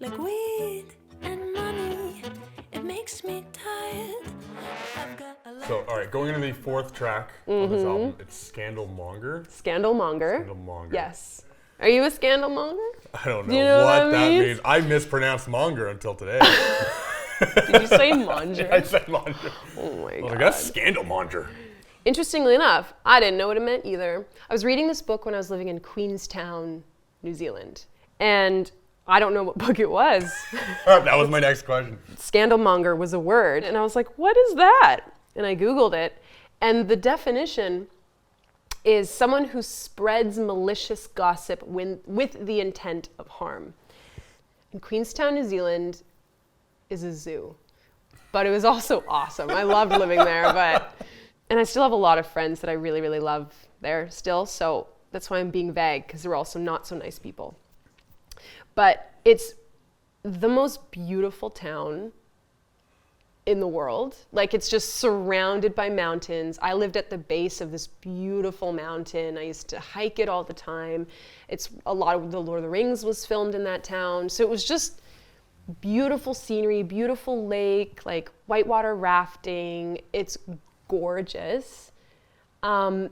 Like weed and money, it makes me tired. I've got a lot. So, all right, going into the fourth track on this album, it's Scandal Monger. Scandal Monger. Scandal Monger. Yes. Are you a Scandal Monger? I don't know, Do you know what what that means? means. I mispronounced Monger until today. Did you say Monger? I said Monger. Oh my I was god. like, that's Scandal Monger. Interestingly enough, I didn't know what it meant either. I was reading this book when I was living in Queenstown, New Zealand. And I don't know what book it was. That was my next question. Scandal Monger was a word. And I was like, what is that? And I Googled it. And the definition is someone who spreads malicious gossip with the intent of harm. And Queenstown, New Zealand is a zoo. But it was also awesome. I loved living there. And I still have a lot of friends that I really, really love there still. So that's why I'm being vague, because they're also not so nice people. But it's the most beautiful town in the world. Like, it's just surrounded by mountains. I lived at the base of this beautiful mountain. I used to hike it all the time. It's a lot of the Lord of the Rings was filmed in that town. So it was just beautiful scenery, beautiful lake, like whitewater rafting. It's gorgeous. But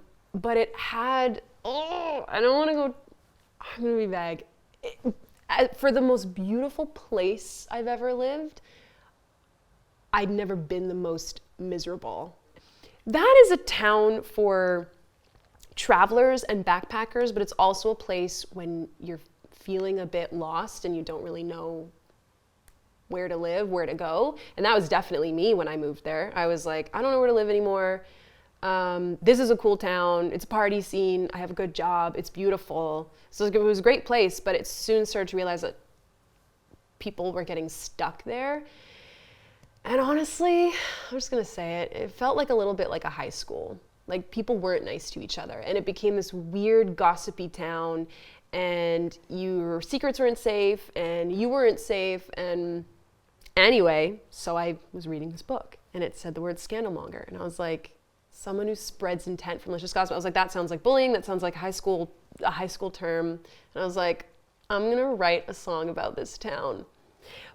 it had, I don't want to go, I'm going to be vague. For the most beautiful place I've ever lived, I'd never been the most miserable. That is a town for travelers and backpackers, but it's also a place when you're feeling a bit lost and you don't really know where to live, where to go. And that was definitely me when I moved there. I was like, I don't know where to live anymore. This is a cool town. It's a party scene. I have a good job. It's beautiful. So it was a great place, but it soon started to realize that people were getting stuck there. And honestly, I'm just gonna say it, it felt like a little bit like a high school. Like, people weren't nice to each other, and it became this weird gossipy town, and your secrets weren't safe, and you weren't safe, and anyway, so I was reading this book, and it said the word scandal monger, and I was like, someone who spreads intent for malicious gossip. I was like, that sounds like bullying, that sounds like a high school term, and I was like, I'm gonna write a song about this town.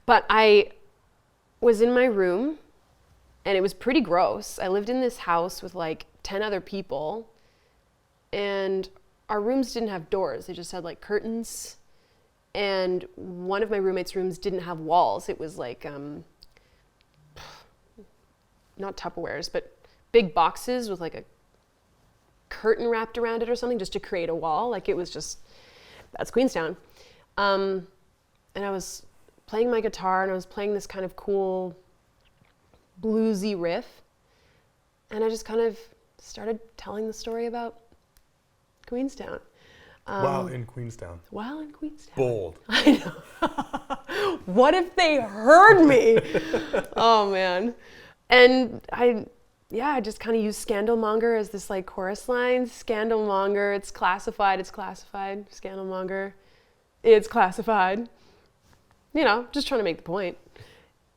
But I was in my room, and it was pretty gross. I lived in this house with like 10 other people, and our rooms didn't have doors. They just had like curtains, and one of my roommates' rooms didn't have walls. It was like, not Tupperwares, but big boxes with like a curtain wrapped around it or something just to create a wall. Like, it was just, that's Queenstown. And I was playing my guitar, and I was playing this kind of cool bluesy riff, and I just kind of started telling the story about Queenstown. While in Queenstown. While in Queenstown. Bold. I know. What if they heard me? Oh man. And I just kind of used Scandal Monger as this like chorus line. Scandal Monger, it's classified. Scandal Monger, it's classified. You know, just trying to make the point.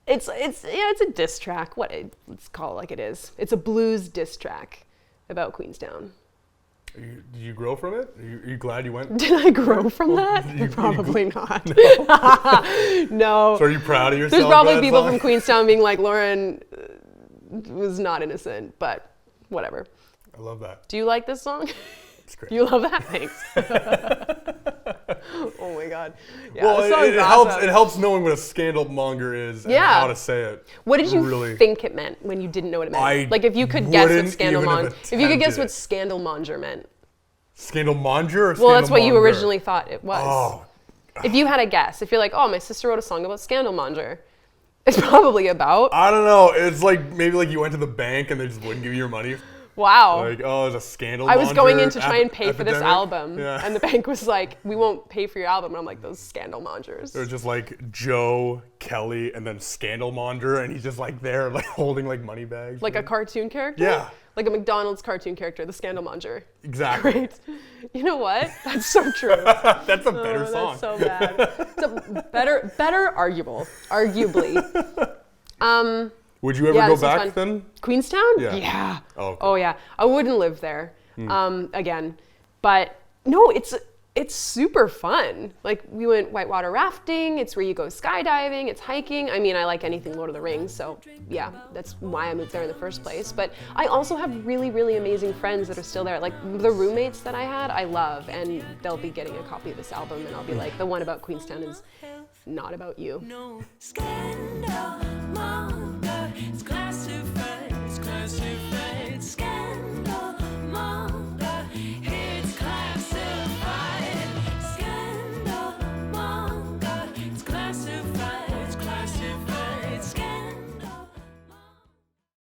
It's a diss track. Let's call it like it is. It's a blues diss track about Queenstown. Did you grow from it? Are you glad you went? Did I grow from that? Probably not. No. So are you proud of yourself? There's probably for that people song? from Queenstown being like, Loryn was not innocent, but whatever. I love that. Do you like this song? It's great. You love that? Thanks. Oh my God. Yeah, Well, this song's it awesome. helps knowing what a scandal monger is and Yeah. how to say it. What did you Really. think it meant when you didn't know what it meant? I Like, if you could guess what wouldn't Scandal even have Monger, if you could guess attempted what it. Scandal Monger meant. Scandal monger or Well, that's what you Scandal originally thought it was. Oh, If you had a guess, if you're like, oh, my sister wrote a song about Scandal Monger, it's probably about. I don't know. It's like maybe like you went to the bank and they just wouldn't give you your money. Wow. Like, oh, there's a scandal. I was going in monger to try and pay for this epidemic. album, Yeah. and the bank was like, we won't pay for your album. And I'm like, those Scandal Mongers. There's just like Joe, Kelly, and then Scandal Monger, and he's just like there, like holding like money bags. Like a cartoon character? Yeah. Like a McDonald's cartoon character, the Scandal Monger. Exactly. Great. You know what? That's so true. That's a better song. That's so bad. It's a better arguably. Would you ever Yeah, go this was back fun. then? Queenstown? Yeah. Oh, okay. Oh yeah. I wouldn't live there again. But no, It's super fun. Like, we went whitewater rafting, it's where you go skydiving, it's hiking. I mean, I like anything Lord of the Rings, so yeah, that's why I moved there in the first place. But I also have really, really amazing friends that are still there. Like, the roommates that I had, I love, and they'll be getting a copy of this album, and I'll be like, the one about Queenstown is not about you. No scandal.